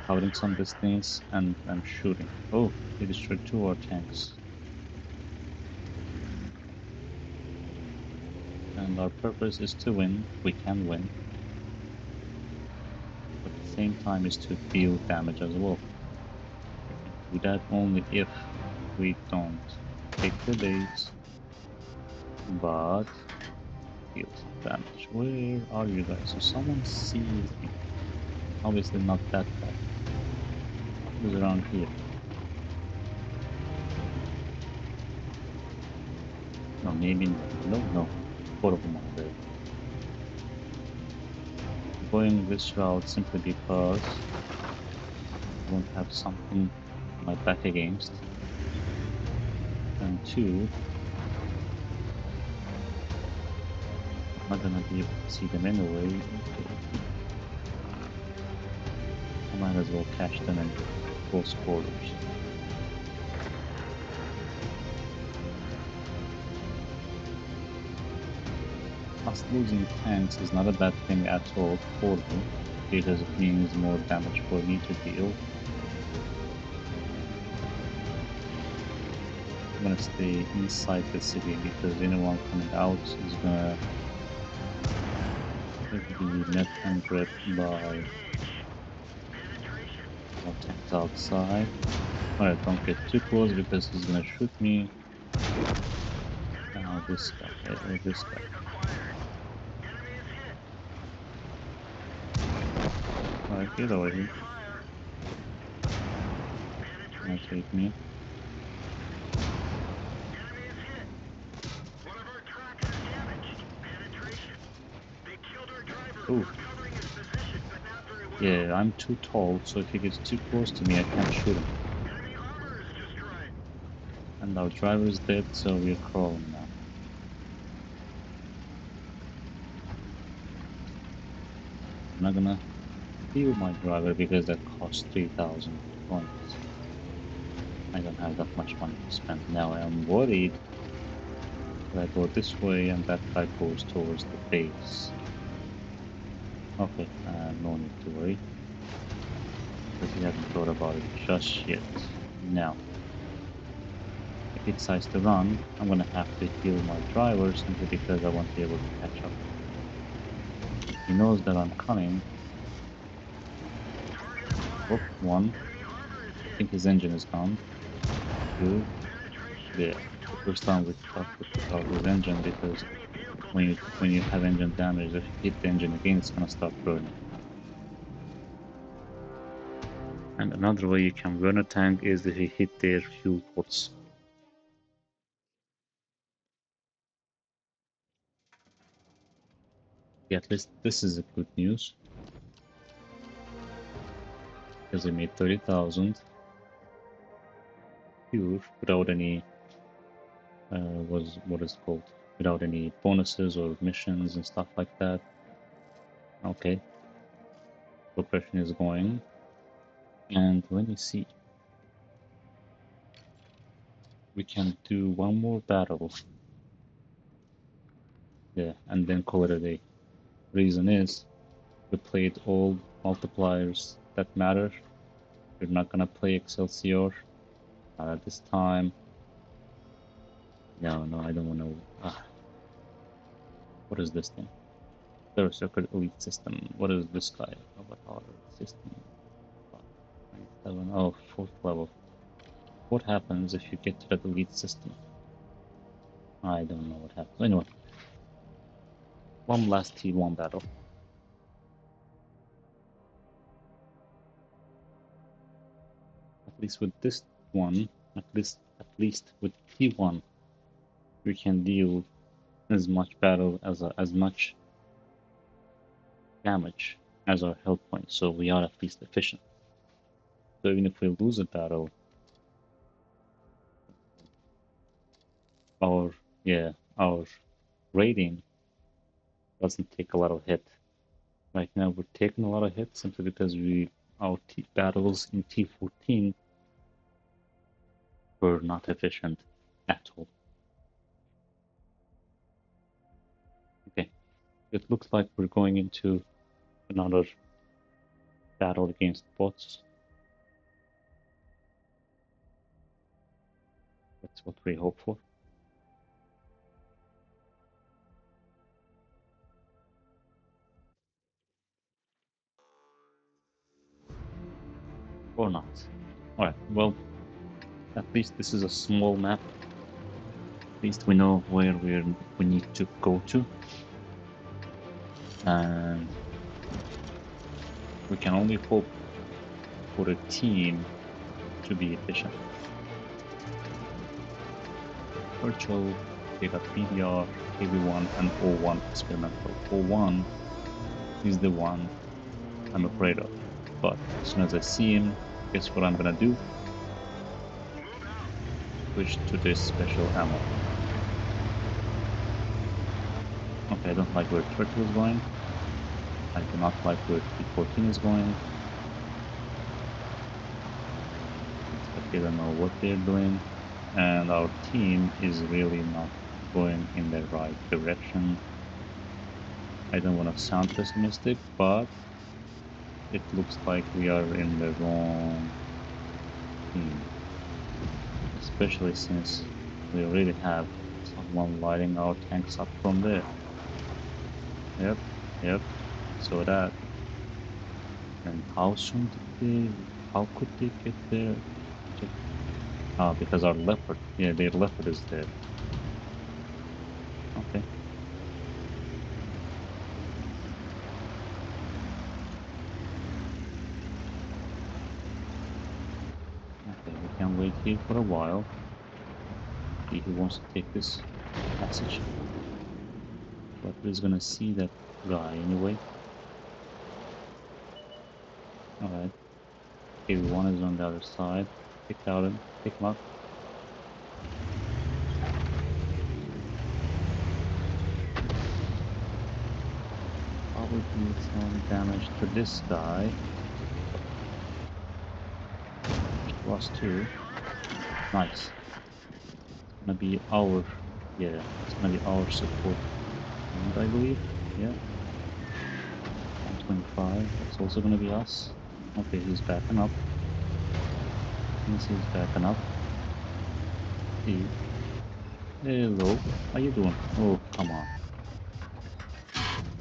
Covering some distance and shooting. Oh, he destroyed 2 of our tanks. And our purpose is to win. We can win. But at the same time is to deal damage as well. We can do that only if we don't take the base, but deal some damage. Where are you guys? So someone sees me. Obviously not that bad. Who's around here? No, maybe no. 4 of them are there. Going this route simply because I won't have something my back against. And 2, I'm not gonna be able to see them anyway. I might as well catch them in close quarters. Us losing tanks is not a bad thing at all for me, because it means more damage for me to deal. I'm gonna stay inside the city because anyone coming out is gonna be met and grabbed by more tanks outside. Alright, don't get too close because he's gonna shoot me. Now this guy, or this guy. Alright, get over here. Penetrate me. Ooh. Yeah, I'm too tall, so if he gets too close to me, I can't shoot him. And our driver is dead, so we're crawling now. I'm not gonna heal my driver because that costs 3,000 points. I don't have that much money to spend. Now I am worried that I go this way and that guy goes towards the base. Okay, no need to worry. Because we haven't thought about it just yet. Now, if he decides to run, I'm gonna have to heal my driver simply because I won't be able to catch up. He knows that I'm coming. Oh, 1. I think his engine is gone. 2. Yeah. The first time we took out his engine because when you have engine damage, if you hit the engine again, it's gonna start burning. And another way you can burn a tank is if you hit their fuel ports. Yeah, at least this is a good news. because we made 30,000 pure without any what is it called, without any bonuses or missions and stuff like that. Okay, progression is going, and let me see, we can do one more battle, yeah, and then call it a day. Reason is we played all multipliers that matter. We're not gonna play Excelsior at this time. No, I don't want to. What is this thing? Berserker Elite System. What is this guy? Avatar System. 27. Oh, 4th level. What happens if you get to that Elite System? I don't know what happens. Anyway, one last T1 battle. At least with this one, at least with T1, we can deal as much battle as much damage as our health points, so we are at least efficient. So even if we lose a battle, our rating doesn't take a lot of hit. Right now we're taking a lot of hits simply because our battles in T14 were not efficient at all. Okay, it looks like we're going into another battle against bots. That's what we hope for. Or not. Alright, well, at least this is a small map. At least we know where we need to go to. And we can only hope for a team to be efficient. Virtual, they got BDR, KB1, and O1 experimental. O1 is the one I'm afraid of. But as soon as I see him, guess what I'm gonna do? Switch to this special ammo. Okay, I don't like where Turtle is going. I do not like where T14 is going. They don't know what they're doing. And our team is really not going in the right direction. I don't want to sound pessimistic, but it looks like we are in the wrong team. Especially since we already have someone lighting our tanks up from there. Yep, so that. And how could they get there? Because our leopard, yeah, their leopard is there. Okay. Okay, we can wait here for a while. See who wants to take this passage. Leopard is gonna see that guy anyway. Alright. Okay, one is on the other side. Pick him up. Probably do some damage to this guy. +2. Nice. It's gonna be our, support. And I believe, yeah. 125. That's also gonna be us. Okay, he's backing up. He's backing up. Hey. Hello. How you doing? Oh, come on.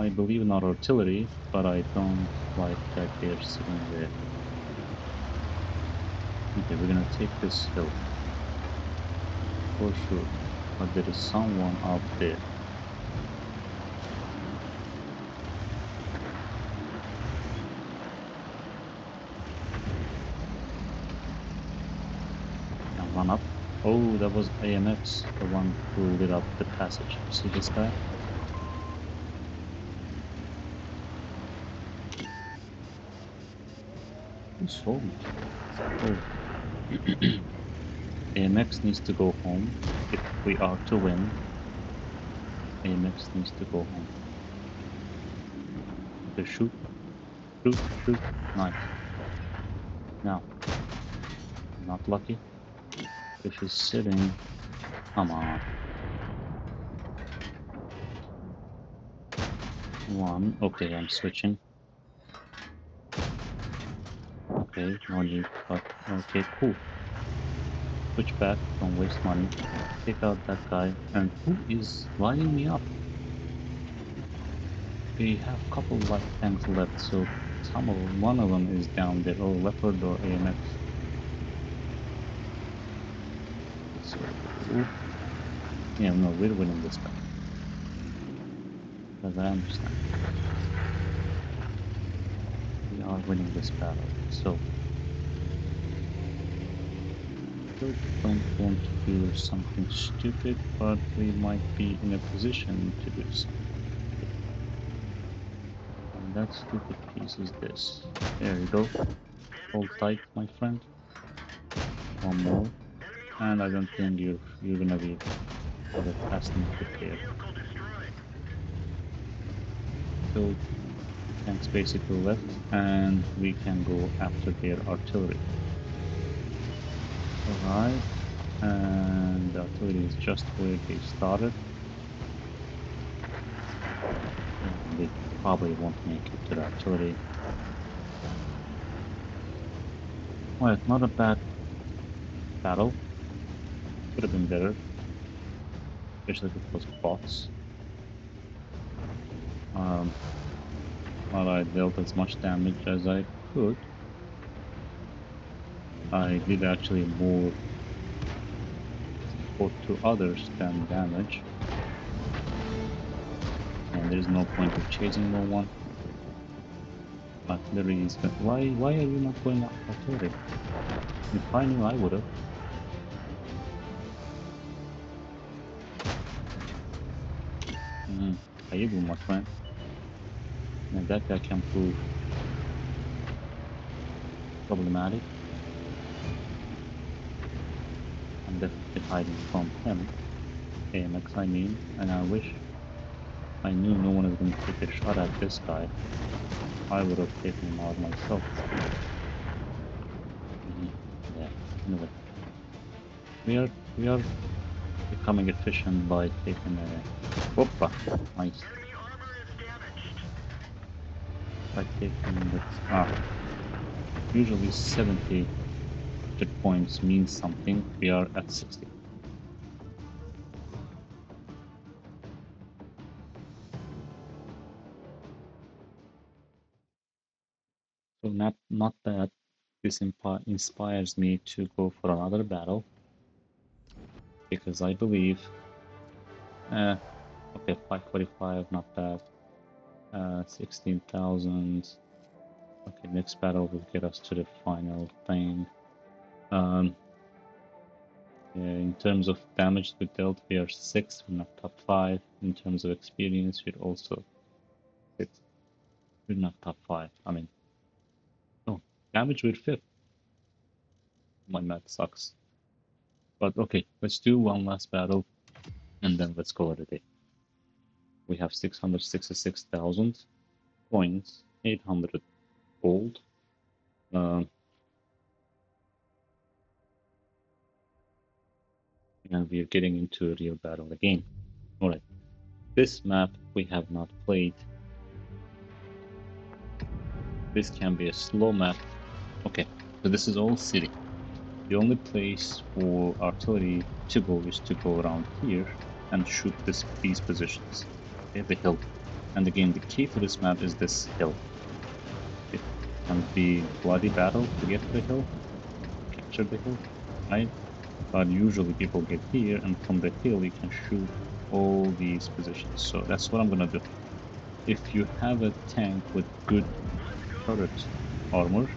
I believe in our artillery, but I don't like that they're sitting there. Okay, we're gonna take this hill. For sure. But there is someone out there. Now run up. Oh, that was AMX, the one who lit up the passage. See this guy? Sold. Oh. AMX needs to go home. If we are to win, AMX needs to go home. Okay, shoot, shoot, shoot. Nice. Now, not lucky. If he's sitting, come on. One. Okay, I'm switching. Okay, no need, but okay, cool. Switch back, don't waste money. Take out that guy. And who is lining me up? We have a couple light tanks left, so one of them is down there. Oh, Leopard or AMX. So, yeah, no, we're winning this battle. As I understand. We are winning this battle, so I don't want to do something stupid, but we might be in a position to do something. And that stupid piece is this. There you go. Hold tight, my friend. One more. And I don't think you're gonna be for the casting prepared. So tanks basically left, and we can go after their artillery. Alright, and the artillery is just where they started. And they probably won't make it to the artillery. Well, not a bad battle. Could have been better, especially if it was bots. While I dealt as much damage as I could, I did actually more support to others than damage. And there's no point of chasing no one. Artillery is good. Why are you not going after artillery? If I knew, I would have. How you doing, my friend? And that guy can prove problematic. I'm definitely hiding from him. AMX, I mean, and I wish I knew no one is going to take a shot at this guy. I would have taken him out myself. Yeah, anyway. We are becoming efficient by taking a... Whoopa! Nice. By taking the... usually 70 points means something. We are at 60. So not bad. This inspires me to go for another battle, because I believe, okay, 545, not bad. 16,000. Okay, next battle will get us to the final thing. Yeah, in terms of damage we dealt, we are 6th, we're not top 5. In terms of experience, we're also 6th. We're not top 5. I mean, no, damage we're 5th. My math sucks. But okay, let's do one last battle, and then let's call it a day. We have 666,000 points, 800 gold. And we're getting into a real battle again. Alright, this map we have not played. This can be a slow map. Okay, so this is all city. The only place for artillery to go is to go around here and shoot these positions. Okay, the hill. And again, the key for this map is this hill. It can be bloody battle to get to the hill, capture the hill, right? But usually people get here, and from the hill you can shoot all these positions. So that's what I'm gonna do. If you have a tank with good turret armor,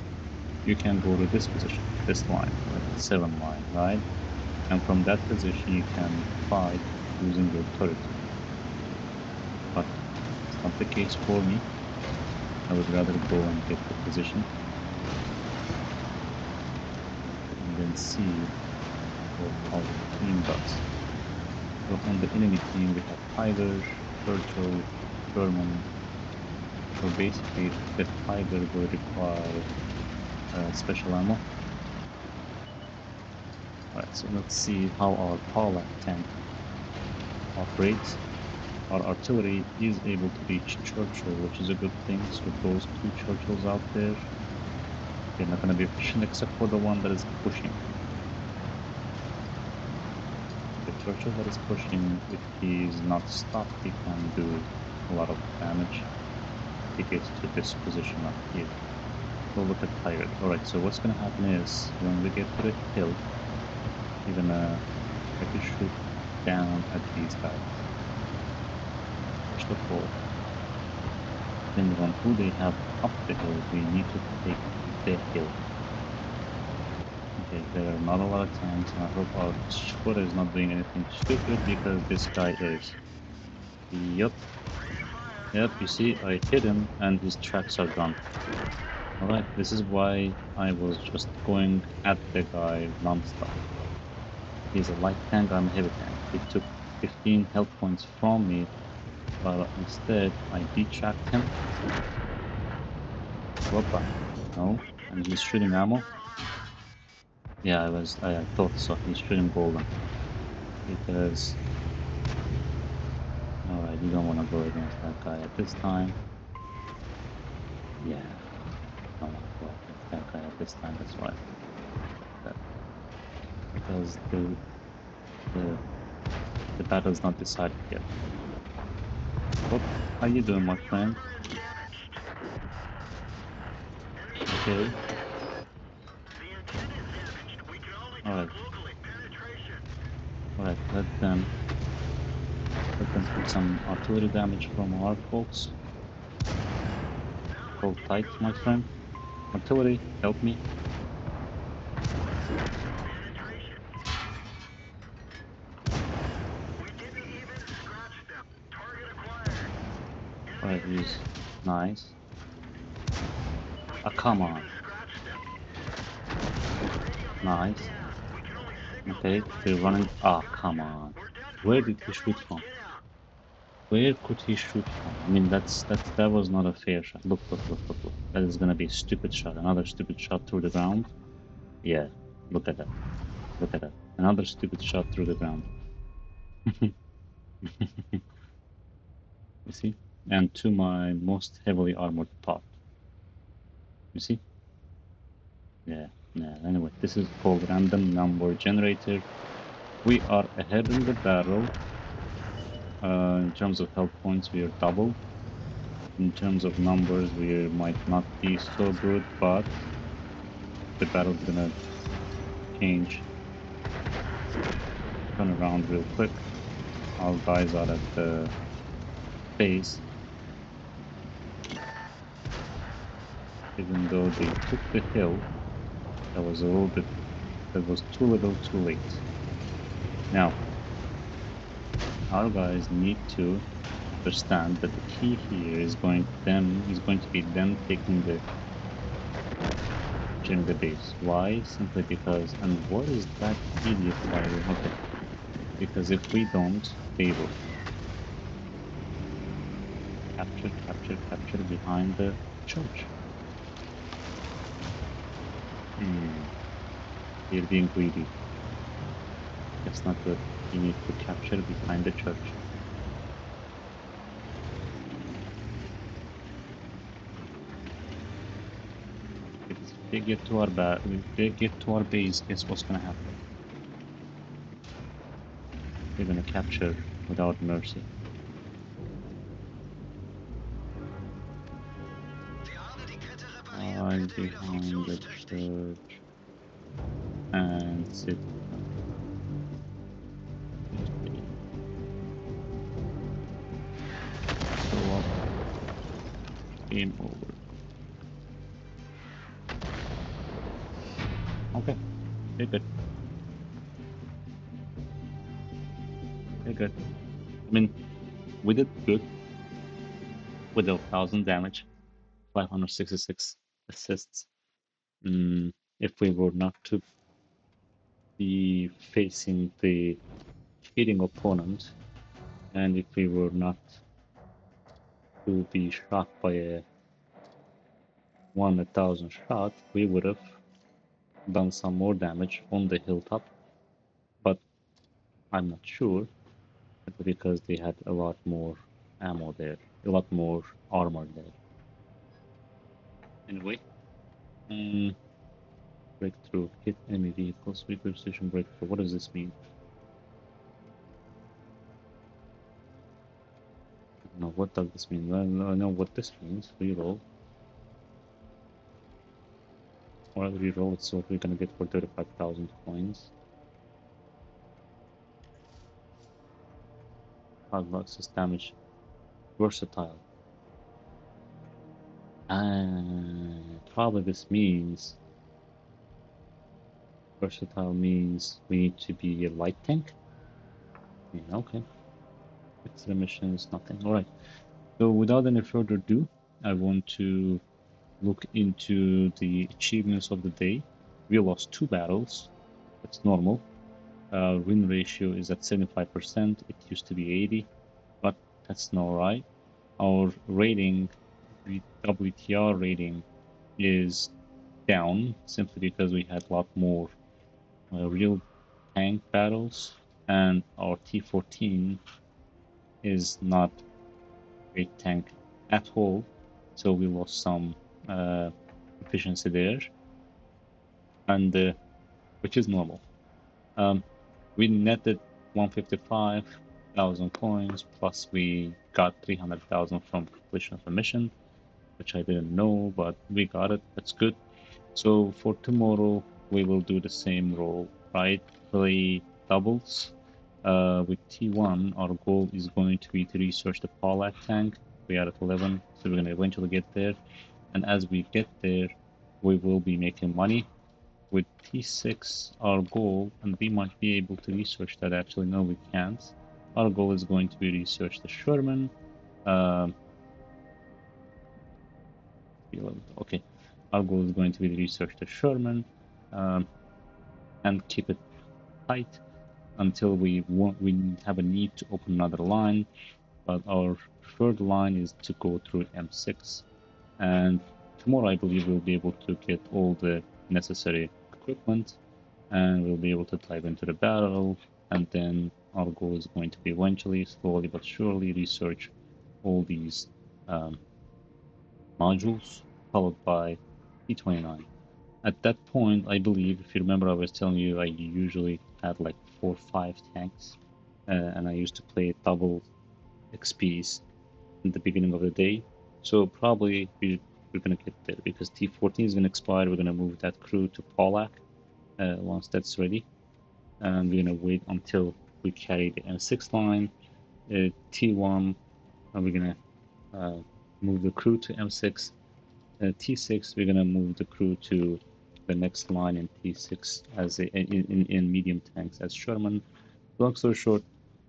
you can go to this position, this line, like the 7 line, right? And from that position you can fight using your turret. But it's not the case for me. I would rather go and get the position. then see what our team does. So on the enemy team we have Tiger, Turtle, Sherman. So basically the Tiger will require special ammo. Alright, so let's see how our Paula tank operates. Our artillery is able to reach Churchill, which is a good thing. So those two Churchills out there, they're not going to be pushing except for the one that is pushing. The Churchill that is pushing, if he's not stopped, he can do a lot of damage. He gets to this position up here. So look at Tiger. Alright, so what's going to happen is, when we get to the hill, we're going to try to shoot down at these guys. First of all, depending on who they have up the hill, we need to take the hill. Okay, there are not a lot of tanks, and I hope our squad is not doing anything stupid, because this guy is. Yup. Yep, you see, I hit him and his tracks are gone. Alright, this is why I was just going at the guy non-stop. He's a light tank, I'm a heavy tank. He took 15 health points from me, but instead I detracked him. Whoopa. No, and he's shooting ammo. Yeah, I thought so. He's shooting golden. Because... Alright, you don't want to go against that guy at this time. Yeah. I don't want to go against that guy at this time, that's right. Because the battle's not decided yet. What? How you doing, my friend? Okay. Alright. Alright, let them put some artillery damage from our folks. Hold tight, my friend. Artillery, help me. Alright, he's nice. Ah, come on. Nice. Okay, they're running. Ah, come on. Where did he shoot from? Where could he shoot from? I mean, that was not a fair shot. Look, look, look, look, look. That is gonna be a stupid shot. Another stupid shot through the ground. Yeah, look at that. Look at that. Another stupid shot through the ground. You see? And to my most heavily armored pot. You see? Yeah, yeah. Anyway, this is called random number generator. We are ahead in the battle. In terms of health points, we are double. In terms of numbers, we might not be so good, but the battle's gonna change. Turn around real quick. Our guys are at the base. Even though they took the hill, that was too little too late. Now, our guys need to understand that the key here is going to be them taking the base. Why? Simply because, and what is that idiot fighting? Okay, because if we don't, they will capture behind the church. They're being greedy. That's not good. You need to capture behind the church. If they get to our base, guess what's gonna happen? They're gonna capture without mercy. Hide behind the church and sit. Show up. Game over. Okay, they're good. They're good. I mean, we did good with 1,000 damage, 566 assists. If we were not to be facing the cheating opponent, and if we were not to be shot by a 1,000 shot, we would have done some more damage on the hilltop, but I'm not sure because they had a lot more ammo there, a lot more armor there. Anyway, breakthrough, hit enemy vehicles, weak precision breakthrough. What does this mean? I don't know, what does this mean? Well, I know what this means. Reroll. Or reroll it, so we're gonna get for 35,000 coins. Hardboxes damage. Versatile. Probably this means versatile means we need to be a light tank. Yeah, okay. Extra missions, nothing. Alright. So without any further ado, I want to look into the achievements of the day. We lost 2 battles. That's normal. Win ratio is at 75%. It used to be 80, but that's not right. Our rating, WTR rating, is down simply because we had a lot more real tank battles, and our T14 is not a great tank at all, so we lost some efficiency there, and which is normal. We netted 155,000 coins, plus we got 300,000 from completion of a mission, which I didn't know, but we got it. That's good. So for tomorrow, we will do the same role, right? Play doubles. With T1, our goal is going to be to research the Pollack tank. We are at 11, so we're going to eventually get there. And as we get there, we will be making money. With T6, our goal, and we might be able to research that. Actually, no, we can't. Our goal is going to be research the Sherman. Okay, our goal is going to be to research the Sherman and keep it tight until we have a need to open another line. But our preferred line is to go through M6, and tomorrow I believe we'll be able to get all the necessary equipment, and we'll be able to dive into the battle. And then our goal is going to be eventually, slowly but surely, research all these modules, followed by T29. At that point, I believe, if you remember, I was telling you I usually had like 4 or 5 tanks, and I used to play double XPs in the beginning of the day. So probably we're gonna get there because T14 is gonna expire. We're gonna move that crew to Pollack once that's ready, and we're gonna wait until we carry the M6 line. T1, and we're gonna move the crew to M6. T6, we're gonna move the crew to the next line in T6 as in medium tanks as Sherman. Long story short,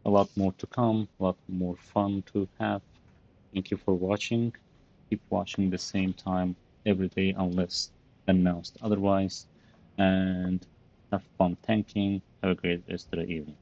a lot more to come, a lot more fun to have. Thank you for watching. Keep watching the same time every day unless announced otherwise. And have fun tanking. Have a great rest of the evening.